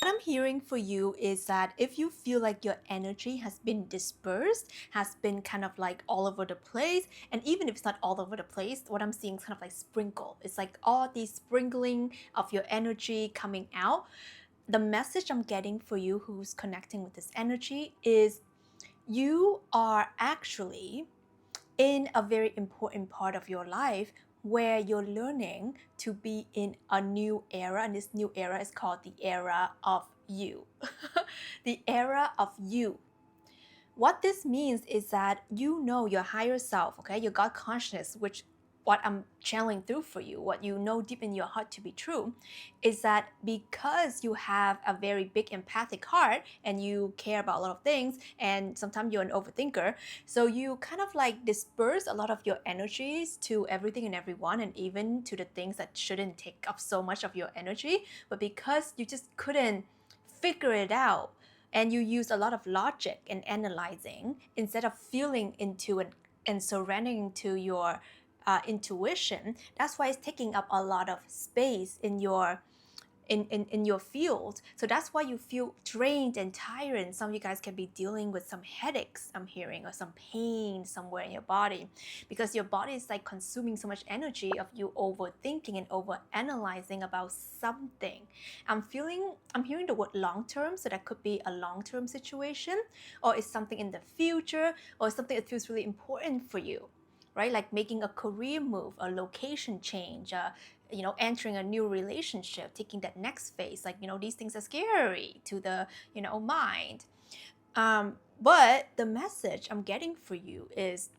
what I'm hearing for you is that if you feel like your energy has been dispersed, has been kind of like all over the place, and even if it's not all over the place, what I'm seeing is kind of like sprinkle. It's like all these sprinkling of your energy coming out. The message I'm getting for you who's connecting with this energy is you are actually in a very important part of your life where you're learning to be in a new era, and this new era is called the era of you. The era of you. What this means is that you know your higher self, okay, your God consciousness, which what I'm channeling through for you, what you know deep in your heart to be true, is that because you have a very big empathic heart and you care about a lot of things, and sometimes you're an overthinker, so you kind of like disperse a lot of your energies to everything and everyone, and even to the things that shouldn't take up so much of your energy. But because you just couldn't figure it out, and you use a lot of logic and analyzing instead of feeling into it and surrendering to your intuition, that's why it's taking up a lot of space in your in your field. So that's why you feel drained and tired, and some of you guys can be dealing with some headaches, I'm hearing, or some pain somewhere in your body, because your body is like consuming so much energy of you overthinking and over analyzing about something. I'm hearing the word long-term, so that could be a long-term situation, or it's something in the future, or something that feels really important for you, right? Like making a career move, a location change, entering a new relationship, taking that next phase. Like, these things are scary to the, mind. But the message I'm getting for you is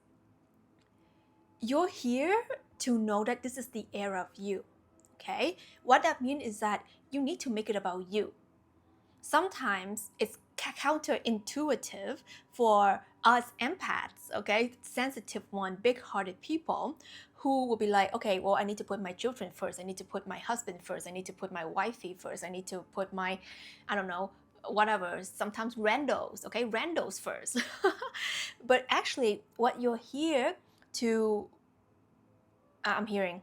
you're here to know that this is the era of you, okay? What that means is that you need to make it about you. Sometimes it's counterintuitive for us empaths, okay, sensitive one, big-hearted people who will be like, okay, well, I need to put my children first. I need to put my husband first. I need to put my wifey first. I need to put my, I don't know, whatever, sometimes randos, okay, randos first. But actually, what you're here to, I'm hearing,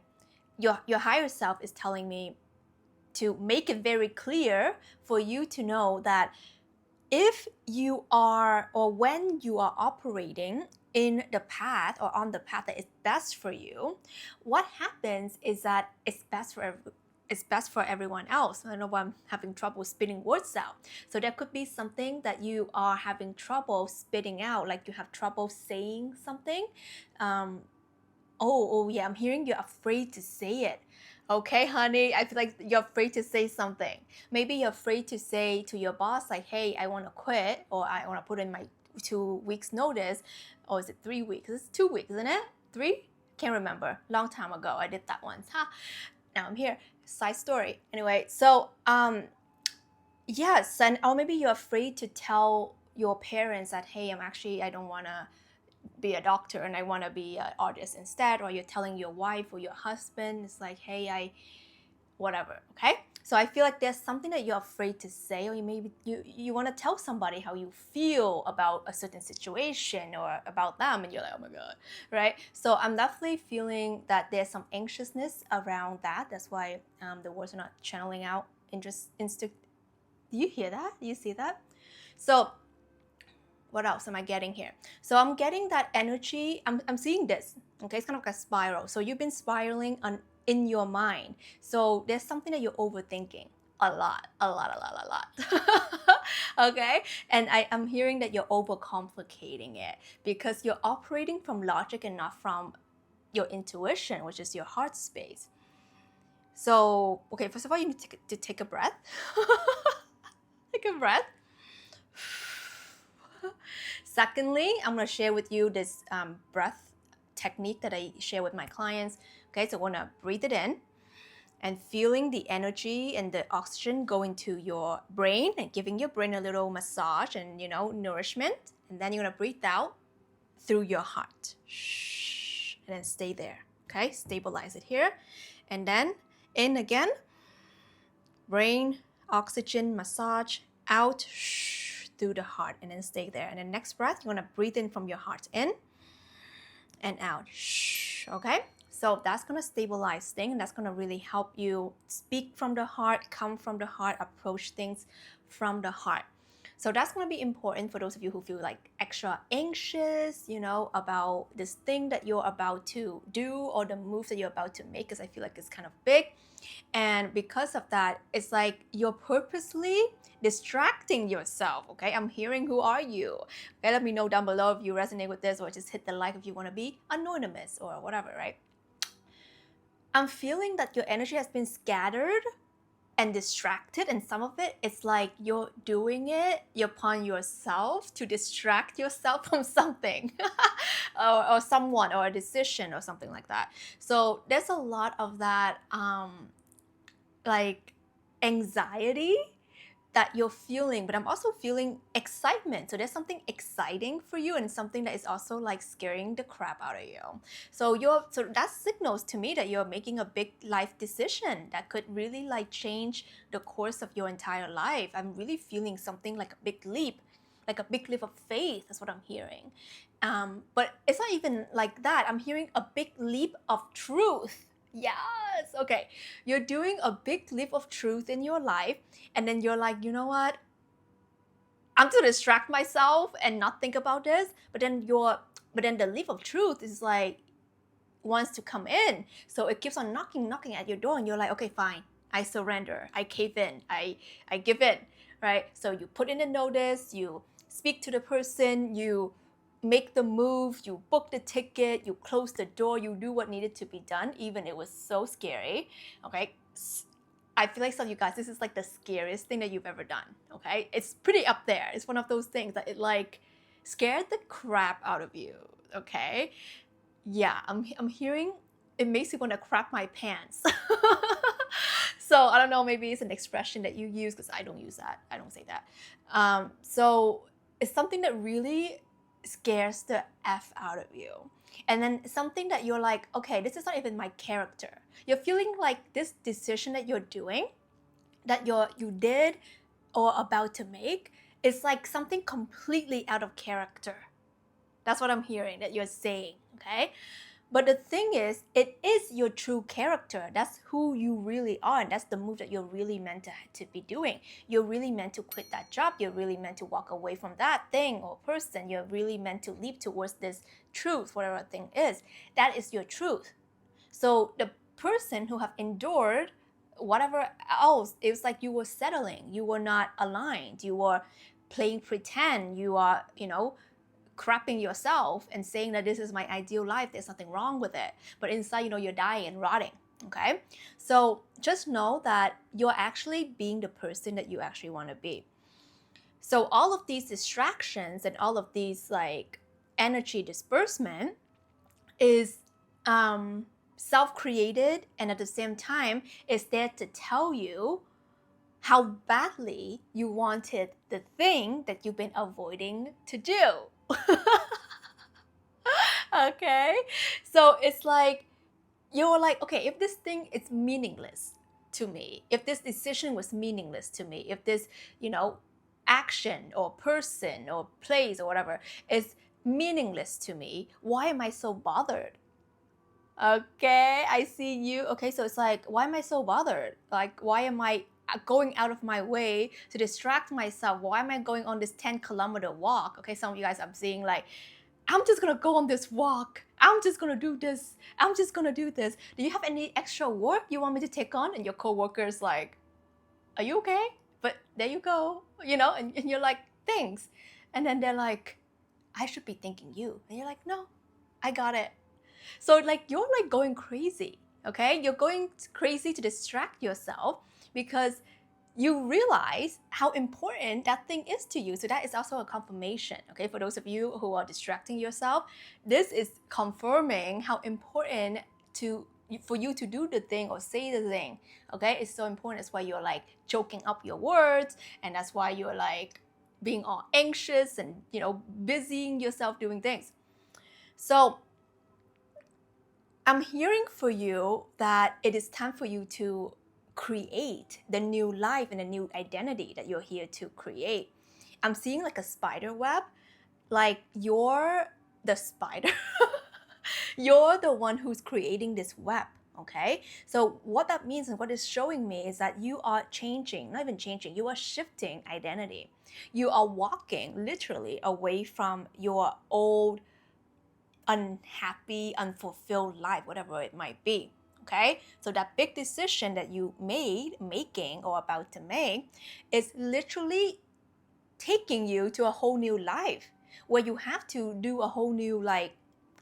your higher self is telling me to make it very clear for you to know that if you are, or when you are operating in the path or on the path that is best for you, what happens is that it's best for everyone else. I don't know why I'm having trouble spitting words out. So there could be something that you are having trouble spitting out, like you have trouble saying something. Oh yeah, I'm hearing you're afraid to say it. Okay, honey, I feel like you're afraid to say something. Maybe you're afraid to say to your boss, like, hey, I want to quit, or I want to put in my 2 weeks notice, or is it 3 weeks? It's 2 weeks, isn't it? 3? Can't remember. Long time ago, I did that once. Now I'm here. Side story. Anyway, so yes, or maybe you're afraid to tell your parents that, hey, I don't want to be a doctor and I want to be an artist instead, or you're telling your wife or your husband, it's like, hey, whatever, okay? So I feel like there's something that you're afraid to say, or you want to tell somebody how you feel about a certain situation or about them, and you're like, oh my God, right? So I'm definitely feeling that there's some anxiousness around that. That's why the words are not channeling out instinct. Do you hear that? Do you see that? So what else am I getting here? So I'm getting that energy. I'm seeing this. Okay, it's kind of like a spiral. So you've been spiraling in your mind. So there's something that you're overthinking a lot. Okay, and I'm hearing that you're overcomplicating it because you're operating from logic and not from your intuition, which is your heart space. So okay, first of all, you need to take a breath. Take a breath. Secondly, I'm going to share with you this breath technique that I share with my clients. Okay, so I want to breathe it in and feeling the energy and the oxygen going to your brain and giving your brain a little massage and, nourishment. And then you're going to breathe out through your heart. Shh, and then stay there. Okay, stabilize it here. And then in again, brain, oxygen, massage, out, shh, through the heart, and then stay there. And then next breath, you want to breathe in from your heart in and out. Shh, okay? So that's going to stabilize things, and that's going to really help you speak from the heart, come from the heart, approach things from the heart. So that's going to be important for those of you who feel like extra anxious, about this thing that you're about to do or the move that you're about to make, because I feel like it's kind of big. And because of that, it's like you're purposely distracting yourself, okay? I'm hearing, who are you? Okay, let me know down below if you resonate with this, or just hit the like if you want to be anonymous or whatever, right? I'm feeling that your energy has been scattered and distracted, and some of it's like you're doing it upon yourself to distract yourself from something or someone or a decision or something like that. So there's a lot of that like anxiety that you're feeling, but I'm also feeling excitement. So there's something exciting for you and something that is also like scaring the crap out of you. So that signals to me that you're making a big life decision that could really like change the course of your entire life. I'm really feeling something like a big leap of faith. That's what I'm hearing. But it's not even like that. I'm hearing a big leap of truth. Yes. Okay. You're doing a big leap of truth in your life, and then you're like, you know what? I'm to distract myself and not think about this. But then the leap of truth is like wants to come in. So it keeps on knocking at your door, and you're like, okay, fine. I surrender. I cave in. I give in. Right? So you put in a notice, you speak to the person, you make the move, you book the ticket, you close the door, you do what needed to be done, even it was so scary. Okay. I feel like some of you guys, this is like the scariest thing that you've ever done. Okay. It's pretty up there. It's one of those things that it like scared the crap out of you. Okay. Yeah, I'm hearing it makes me want to crap my pants. So I don't know, maybe it's an expression that you use, because I don't use that. I don't say that. So it's something that really scares the F out of you. And then something that you're like, okay, this is not even my character. You're feeling like this decision that you're doing, that you did or about to make, is like something completely out of character. That's what I'm hearing that you're saying, okay? But the thing is, it is your true character. That's who you really are. And that's the move that you're really meant to be doing. You're really meant to quit that job. You're really meant to walk away from that thing or person. You're really meant to leap towards this truth, whatever thing is. That is your truth. So the person who have endured whatever else, it was like you were settling. You were not aligned. You were playing pretend. You are, crapping yourself and saying that this is my ideal life, there's nothing wrong with it. But inside, you're dying and rotting. Okay? So just know that you're actually being the person that you actually want to be. So all of these distractions and all of these like energy disbursement is self-created, and at the same time is there to tell you how badly you wanted the thing that you've been avoiding to do. Okay, so it's like you're like, okay, if this thing is meaningless to me, if this decision was meaningless to me, if this action or person or place or whatever is meaningless to me, why am I so bothered? Okay, I see you. Okay, so it's like, why am I so bothered? Like, why am I going out of my way to distract myself? Why am I going on this 10-kilometer walk? Okay, some of you guys, I'm seeing like, I'm just gonna go on this walk. I'm just gonna do this. I'm just gonna do this. Do you have any extra work you want me to take on? And your coworker's like, are you okay? But there you go, and you're like, thanks. And then they're like, I should be thanking you. And you're like, no, I got it. So like you're like going crazy, okay? You're going crazy to distract yourself because you realize how important that thing is to you. So that is also a confirmation, okay? For those of you who are distracting yourself, this is confirming how important for you to do the thing or say the thing, okay? It's so important. That's why you're like choking up your words, and that's why you're like being all anxious and, busying yourself doing things. So I'm hearing for you that it is time for you to create the new life and the new identity that you're here to create. I'm seeing like a spider web, like you're the spider. You're the one who's creating this web. Okay, so what that means and what it's showing me is that you are changing, not even changing, you are shifting identity. You are walking literally away from your old unhappy, unfulfilled life, whatever it might be. Okay, so that big decision that you making, or about to make is literally taking you to a whole new life where you have to do a whole new like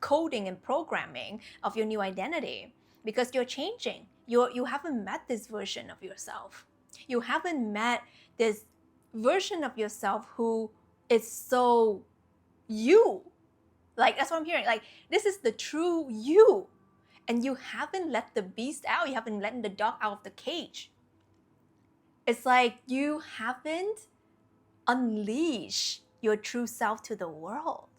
coding and programming of your new identity because you're changing. You haven't met this version of yourself. You haven't met this version of yourself who is so you. Like, that's what I'm hearing. Like, this is the true you. And you haven't let the beast out. You haven't let the dog out of the cage. It's like you haven't unleashed your true self to the world.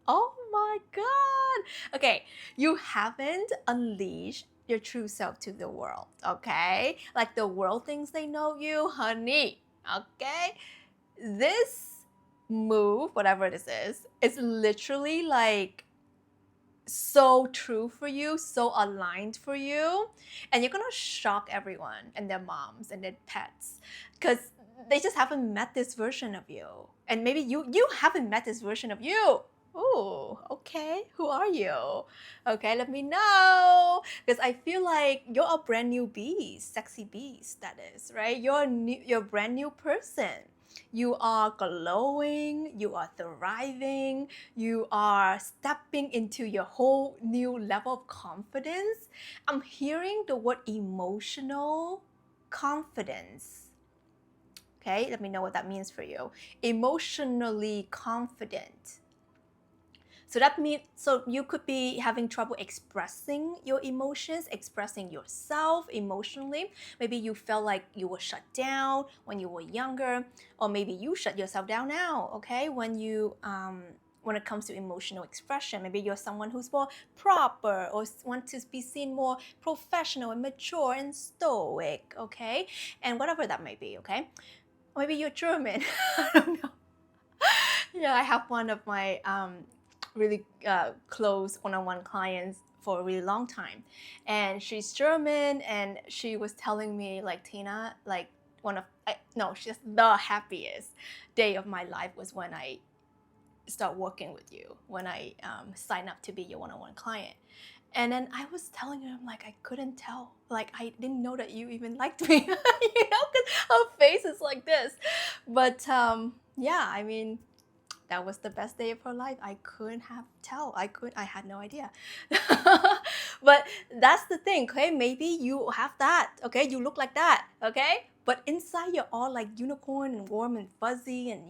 Oh my God. Okay, you haven't unleashed your true self to the world, okay? Like the world thinks they know you, honey, okay? This move, whatever this is literally like so true for you, so aligned for you, and you're gonna shock everyone and their moms and their pets because they just haven't met this version of you, and maybe you haven't met this version of you. Oh, okay, who are you? Okay, let me know, because I feel like you're a brand new beast, sexy beast, that is, right? You're a brand new person. You are glowing, you are thriving, you are stepping into your whole new level of confidence. I'm hearing the word emotional confidence. Okay, let me know what that means for you. Emotionally confident. So that means, so you could be having trouble expressing your emotions, expressing yourself emotionally. Maybe you felt like you were shut down when you were younger, or maybe you shut yourself down now, okay? When it comes to emotional expression, maybe you're someone who's more proper or want to be seen more professional and mature and stoic, okay? And whatever that may be, okay? Or maybe you're German. I don't know. Yeah, I have one of my really close one-on-one clients for a really long time, and she's German, and she was telling me like, Tina, like she's the happiest day of my life was when I start working with you, when I sign up to be your one-on-one client. And then I was telling her, I'm like, I couldn't tell. Like, I didn't know that you even liked me, because her face is like this. But yeah, I mean, that was the best day of her life. I couldn't have tell. I had no idea. But that's the thing, okay? Maybe you have that, okay? You look like that, okay? But inside you're all like unicorn and warm and fuzzy and,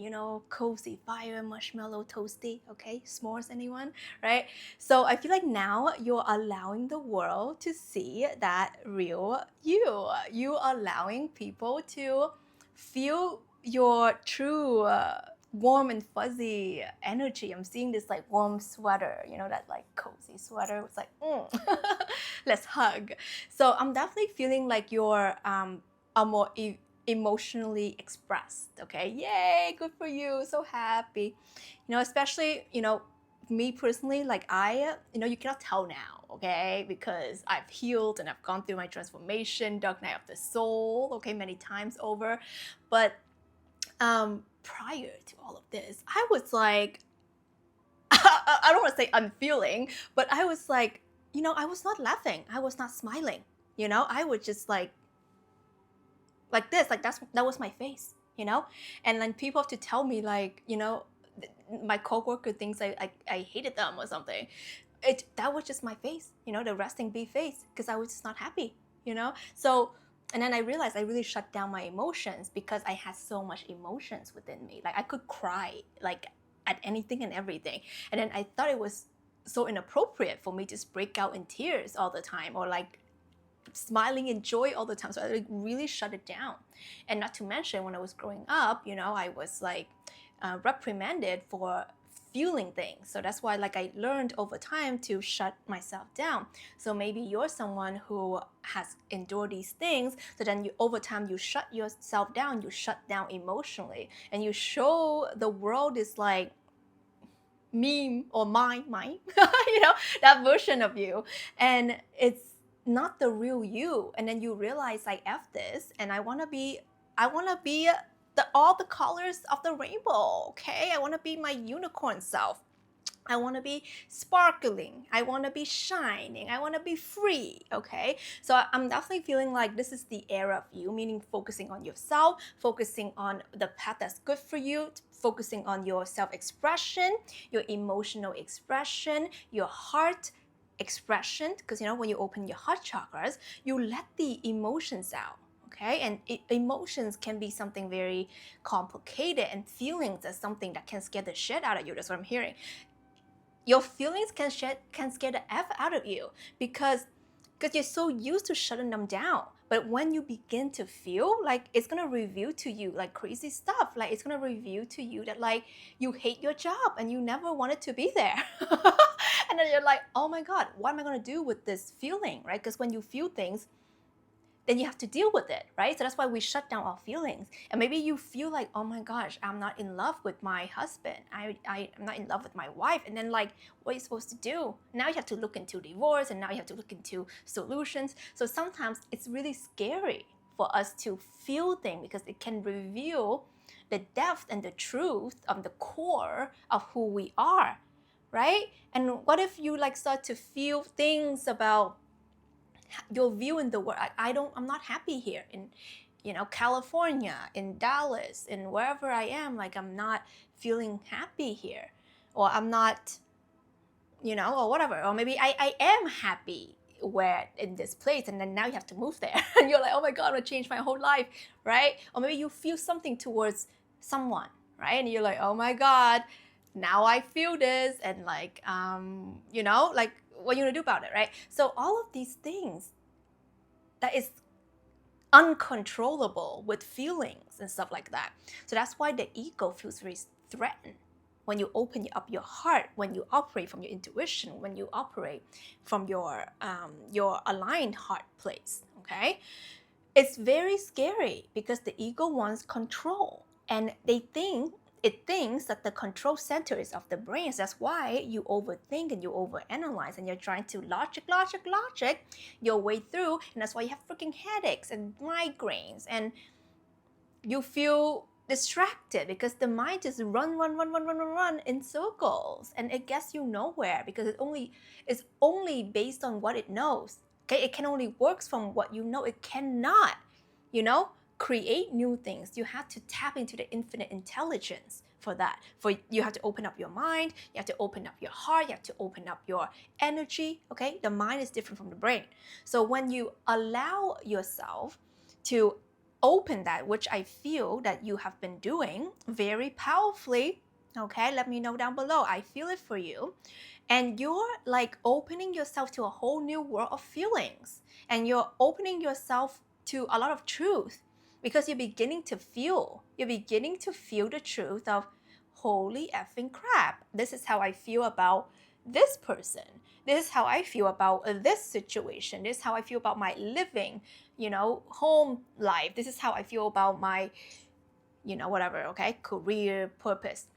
cozy fire, marshmallow, toasty, okay? S'mores, anyone, right? So I feel like now you're allowing the world to see that real you. You allowing people to feel your true warm and fuzzy energy. I'm seeing this like warm sweater, that like cozy sweater. It's like, let's hug. So I'm definitely feeling like you're a more emotionally expressed. Okay, yay, good for you. So happy. Especially me personally, like you cannot tell now, okay, because I've healed and I've gone through my transformation, dark night of the soul, okay, many times over. But prior to all of this, I was like, I don't want to say unfeeling, but I was like, I was not laughing. I was not smiling. I was just like this, like that was my face, and then people have to tell me like, my coworker thinks I hated them or something. That was just my face, the resting bee face, because I was just not happy, So, and then I realized I really shut down my emotions because I had so much emotions within me. Like I could cry like at anything and everything. And then I thought it was so inappropriate for me to just break out in tears all the time, or like smiling in joy all the time. So I like really shut it down. And not to mention, when I was growing up, I was like reprimanded for feeling things. So that's why like I learned over time to shut myself down. So maybe you're someone who has endured these things, so then over time you shut yourself down, you shut down emotionally, and you show the world is like, meme or my that version of you, and it's not the real you. And then you realize like F this, and I want to be all the colors of the rainbow. Okay, I want to be my unicorn self. I want to be sparkling. I want to be shining. I want to be free. Okay. So I'm definitely feeling like this is the era of you, meaning focusing on yourself, focusing on the path that's good for you, focusing on your self expression, your emotional expression, your heart expression. Because, when you open your heart chakras, you let the emotions out. Okay, and emotions can be something very complicated, and feelings is something that can scare the shit out of you. That's what I'm hearing. Your feelings can scare the F out of you because you're so used to shutting them down. But when you begin to feel, like, it's gonna reveal to you like crazy stuff. Like, it's gonna reveal to you that like you hate your job and you never wanted to be there. And then you're like, oh my God, what am I gonna do with this feeling, right? Because when you feel things, then you have to deal with it, right? So that's why we shut down our feelings. And maybe you feel like, oh my gosh, I'm not in love with my husband. I'm not in love with my wife. And then like, what are you supposed to do? Now you have to look into divorce, and now you have to look into solutions. So sometimes it's really scary for us to feel things because it can reveal the depth and the truth of the core of who we are, right? And what if you like start to feel things about your view in the world? I'm not happy here in California, in Dallas, in wherever I am. Like, I'm not feeling happy here, or I'm not, or whatever. Or maybe I am happy where in this place, and then now you have to move there and you're like, oh my God, I'm gonna change my whole life, right? Or maybe you feel something towards someone, right? And you're like, oh my God, now I feel this, and like like, what are you gonna do about it, right? So all of these things that is uncontrollable with feelings and stuff like that. So that's why the ego feels very threatened when you open up your heart, when you operate from your intuition, when you operate from your aligned heart place. Okay, it's very scary because the ego wants control, and it thinks that the control center is of the brain. So that's why you overthink and you overanalyze, and you're trying to logic your way through. And that's why you have freaking headaches and migraines, and you feel distracted because the mind just run in circles, and it gets you nowhere because it's only based on what it knows. Okay, it can only works from what you know. It cannot, create new things. You have to tap into the infinite intelligence for that. For you have to open up your mind, you have to open up your heart, you have to open up your energy. Okay, the mind is different from the brain. So when you allow yourself to open that, which I feel that you have been doing very powerfully, okay, let me know down below. I feel it for you. And you're like opening yourself to a whole new world of feelings, and you're opening yourself to a lot of truth because you're beginning to feel the truth of, holy effing crap, this is how I feel about this person. This is how I feel about this situation. This is how I feel about my living, home life. This is how I feel about my, whatever, okay, career, purpose.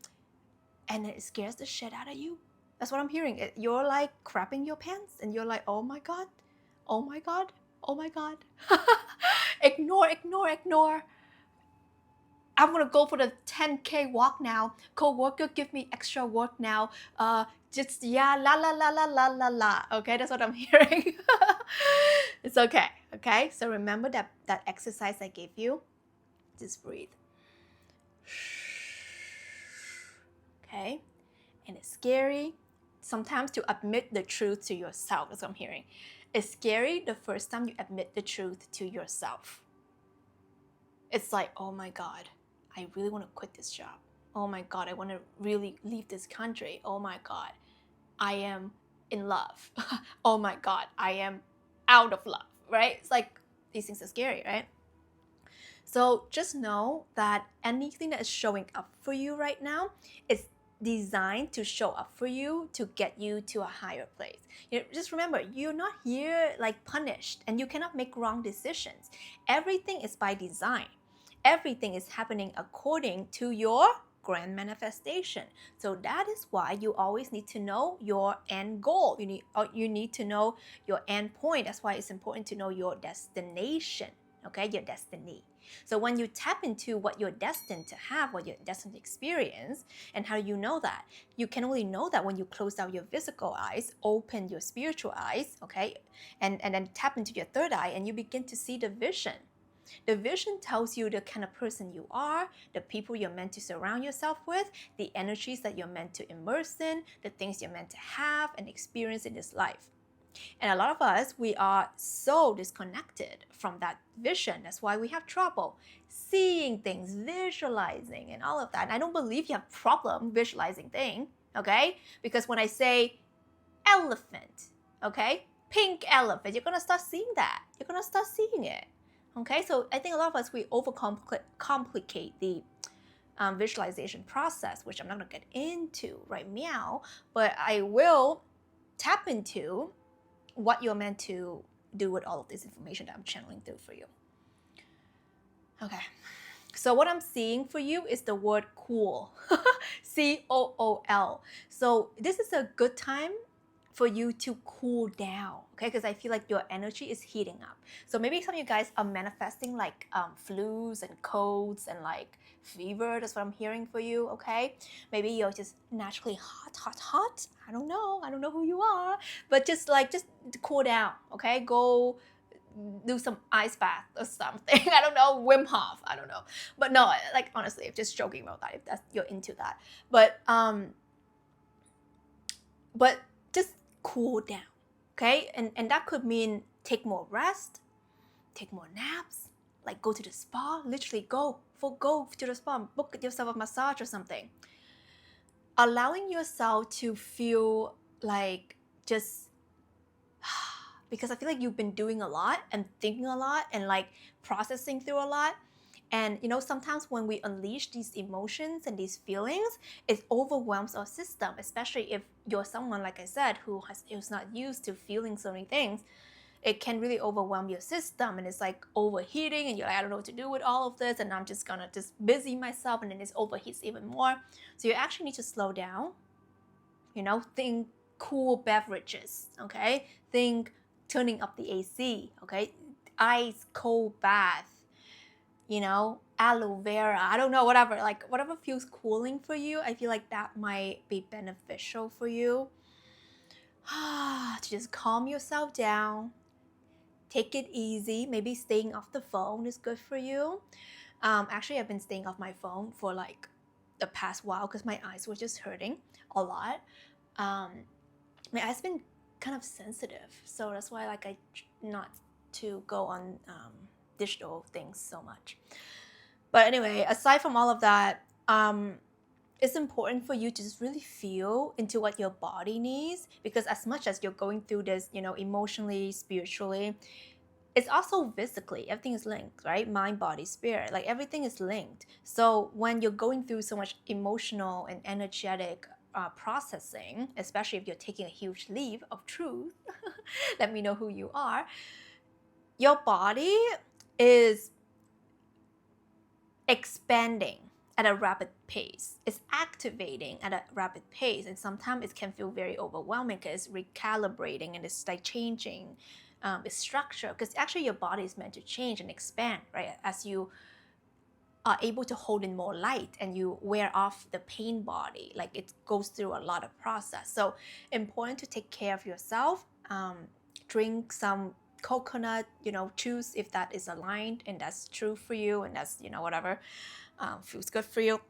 And it scares the shit out of you. That's what I'm hearing. You're like crapping your pants, and you're like, oh my God, oh my God, oh my God. Ignore. I'm gonna go for the 10K walk now. Co-worker, give me extra work now. Just la. Okay, that's what I'm hearing. It's okay. Okay, so remember that exercise I gave you. Just breathe. Okay, and it's scary sometimes to admit the truth to yourself. That's what I'm hearing. It's scary the first time you admit the truth to yourself. It's like, oh my God, I really want to quit this job. Oh my God, I want to really leave this country. Oh my God, I am in love. Oh my God, I am out of love, right? It's like, these things are scary, right? So just know that anything that is showing up for you right now is designed to show up for you to get you to a higher place. Just remember, you're not here like punished, and you cannot make wrong decisions. Everything is by design. Everything is happening according to your grand manifestation. So that is why you always need to know your end goal. You need to know your end point. That's why it's important to know your destination, okay, your destiny. So when you tap into what you're destined to have, what you're destined to experience, and how do you know that? You can only know that when you close out your physical eyes, open your spiritual eyes, okay, and then tap into your third eye, and you begin to see the vision. The vision tells you the kind of person you are, the people you're meant to surround yourself with, the energies that you're meant to immerse in, the things you're meant to have and experience in this life. And a lot of us, we are so disconnected from that vision. That's why we have trouble seeing things, visualizing, and all of that. And I don't believe you have problem visualizing things, okay? Because when I say elephant, okay, pink elephant, you're gonna start seeing that. You're gonna start seeing it. Okay, so I think a lot of us, we overcomplicate the visualization process, which I'm not gonna get into right now, but I will tap into what you're meant to do with all of this information that I'm channeling through for you. Okay, so what I'm seeing for you is the word cool, COOL. So this is a good time for you to cool down, okay? Because I feel like your energy is heating up. So maybe some of you guys are manifesting like flus and colds and like fever. That's what I'm hearing for you, okay? Maybe you're just naturally hot. I don't know who you are, but just cool down, okay? Go do some ice bath or something. I don't know, Wim Hof. I don't know, but no, like honestly, I'm just joking about that if you're into that. But just cool down, okay? And that could mean take more rest, take more naps, like go to the spa, literally go to the spa, book yourself a massage or something. Allowing yourself to feel like just, because I feel like you've been doing a lot and thinking a lot and like processing through a lot. And sometimes when we unleash these emotions and these feelings, it overwhelms our system, especially if you're someone, like I said, who's not used to feeling so many things. It can really overwhelm your system, and it's like overheating, and you're like, I don't know what to do with all of this, and I'm just gonna busy myself, and then it overheats even more. So you actually need to slow down, think cool beverages, okay? Think turning up the AC, okay? Ice cold bath, aloe vera, I don't know, whatever feels cooling for you. I feel like that might be beneficial for you. To just calm yourself down, take it easy. Maybe staying off the phone is good for you. Actually, I've been staying off my phone for like the past while because my eyes were just hurting a lot. My eyes been kind of sensitive, so that's why I not to go on digital things so much. But anyway, aside from all of that, it's important for you to just really feel into what your body needs, because as much as you're going through this, emotionally, spiritually, it's also physically, everything is linked, right? Mind, body, spirit, like everything is linked. So when you're going through so much emotional and energetic processing, especially if you're taking a huge leap of truth, let me know who you are. Your body is expanding at a rapid pace. It's activating at a rapid pace, and sometimes it can feel very overwhelming because it's recalibrating and it's like changing its structure, because actually your body is meant to change and expand, right? As you are able to hold in more light and you wear off the pain body, like it goes through a lot of process. So important to take care of yourself. Drink some coconut, juice if that is aligned and that's true for you, and that's whatever feels good for you.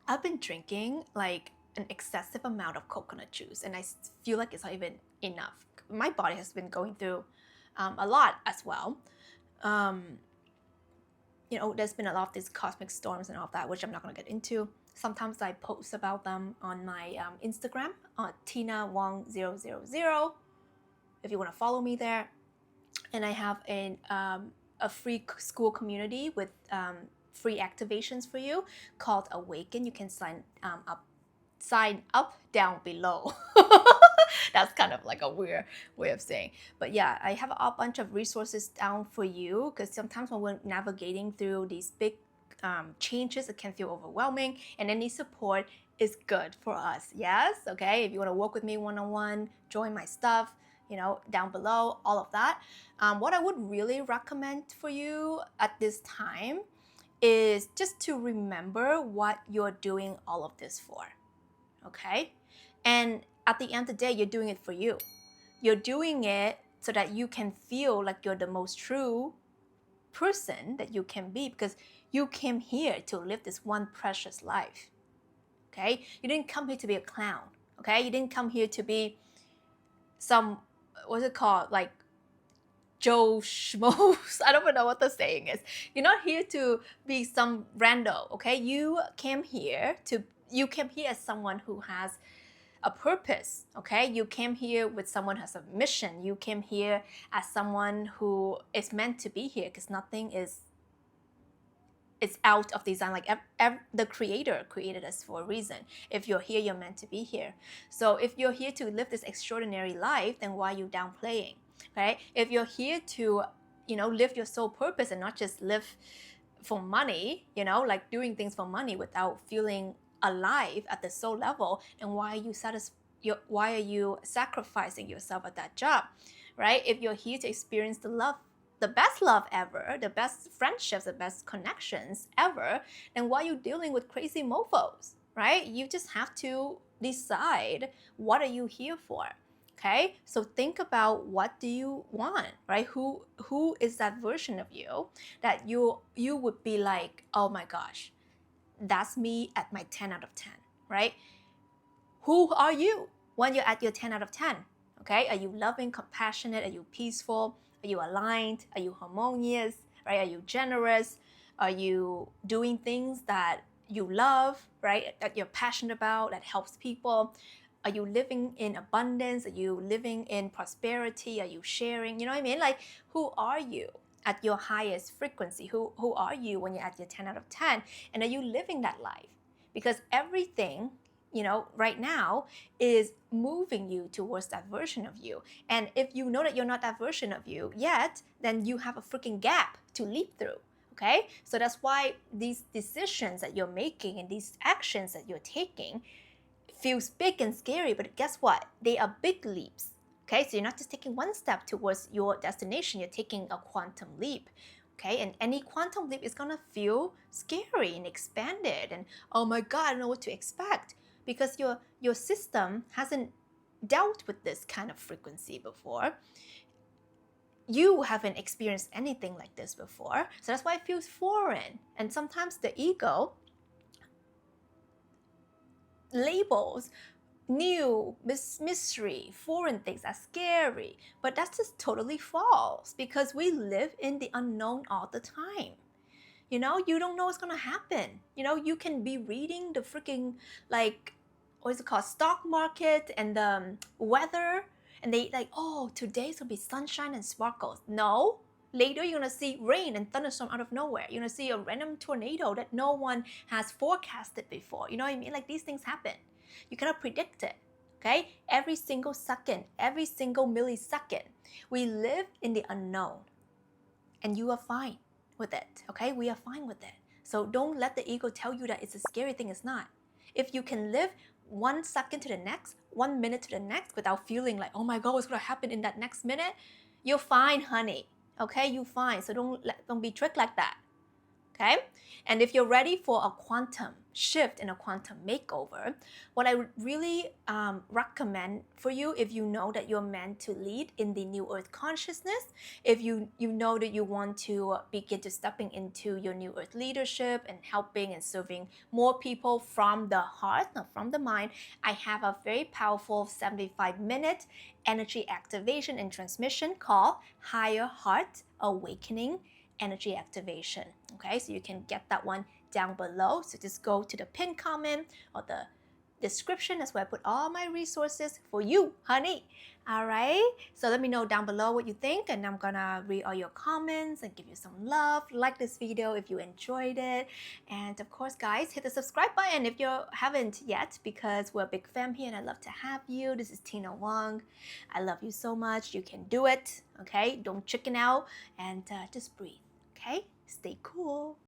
I've been drinking like an excessive amount of coconut juice, and I feel like it's not even enough. My body has been going through a lot as well. There's been a lot of these cosmic storms and all of that, which I'm not going to get into. Sometimes I post about them on my Instagram, TinaWong000, if you want to follow me there. And I have a free school community with free activations for you called Awaken. You can sign up down below. That's kind of like a weird way of saying. But yeah, I have a bunch of resources down for you, because sometimes when we're navigating through these big changes, it can feel overwhelming, and any support is good for us. Yes, okay. If you want to work with me one-on-one, join my stuff, down below, all of that. What I would really recommend for you at this time is just to remember what you're doing all of this for, okay? And at the end of the day, you're doing it for you. You're doing it so that you can feel like you're the most true person that you can be, because you came here to live this one precious life, okay? You didn't come here to be a clown, okay? You didn't come here to be some, what's it called, like Joe Schmoes. I don't even know what the saying is. You're not here to be some rando, okay? You came here as someone who has a purpose, okay? You came here with someone who has a mission. You came here as someone who is meant to be here, because nothing is out of design. Like the creator created us for a reason. If you're here, you're meant to be here. So if you're here to live this extraordinary life, then why are you downplaying, right? If you're here to, live your soul purpose and not just live for money, like doing things for money without feeling alive at the soul level, and why are you sacrificing yourself at that job, right? If you're here to experience the best love ever, the best friendships, the best connections ever, then why are you dealing with crazy mofos, right? You just have to decide, what are you here for? Okay, so think about, what do you want, right? Who is that version of you that you would be like, oh my gosh, that's me at my 10 out of 10, right? Who are you when you're at your 10 out of 10? Okay, are you loving, compassionate? Are you peaceful? Are you aligned? Are you harmonious, right? Are you generous? Are you doing things that you love, right? That you're passionate about, that helps people? Are you living in abundance? Are you living in prosperity? Are you sharing? You know what I mean? Like, who are you at your highest frequency? Who are you when you're at your 10 out of 10? And are you living that life? Because everything, right now is moving you towards that version of you. And if you know that you're not that version of you yet, then you have a freaking gap to leap through. Okay? So that's why these decisions that you're making and these actions that you're taking feels big and scary, but guess what? They are big leaps. Okay, so you're not just taking one step towards your destination, you're taking a quantum leap. Okay, and any quantum leap is gonna feel scary and expanded, and oh my god, I don't know what to expect, because your system hasn't dealt with this kind of frequency before. You haven't experienced anything like this before, so that's why it feels foreign. And sometimes the ego labels new, mystery, foreign things are scary, but that's just totally false, because we live in the unknown all the time. You don't know what's gonna happen. You can be reading the freaking, like, what is it called, stock market and the weather, and they like, oh, today's gonna be sunshine and sparkles. No, later you're gonna see rain and thunderstorm out of nowhere. You're gonna see a random tornado that no one has forecasted before. You know what I mean? Like, these things happen. You cannot predict it. Okay? Every single second, every single millisecond, we live in the unknown, and you are fine with it. Okay? We are fine with it. So don't let the ego tell you that it's a scary thing. It's not. If you can live 1 second to the next, 1 minute to the next, without feeling like, oh my god, what's gonna happen in that next minute, you're fine, honey. Okay? You're fine. So don't be tricked like that. Okay? And if you're ready for a quantum shift and a quantum makeover, what I would really recommend for you, if you know that you're meant to lead in the New Earth consciousness, if you know that you want to begin to stepping into your New Earth leadership and helping and serving more people from the heart, not from the mind, I have a very powerful 75-minute energy activation and transmission called Higher Heart Awakening Energy Activation. Okay, so you can get that one down below. So just go to the pinned comment or the description. That's where I put all my resources for you, honey. All right, so let me know down below what you think, and I'm gonna read all your comments and give you some love. Like this video if you enjoyed it, and of course, guys, hit the subscribe button if you haven't yet, because we're a big fam here and I love to have you. This is Tina Wong. I love you so much. You can do it. Okay, don't chicken out, and just breathe. Okay, stay cool.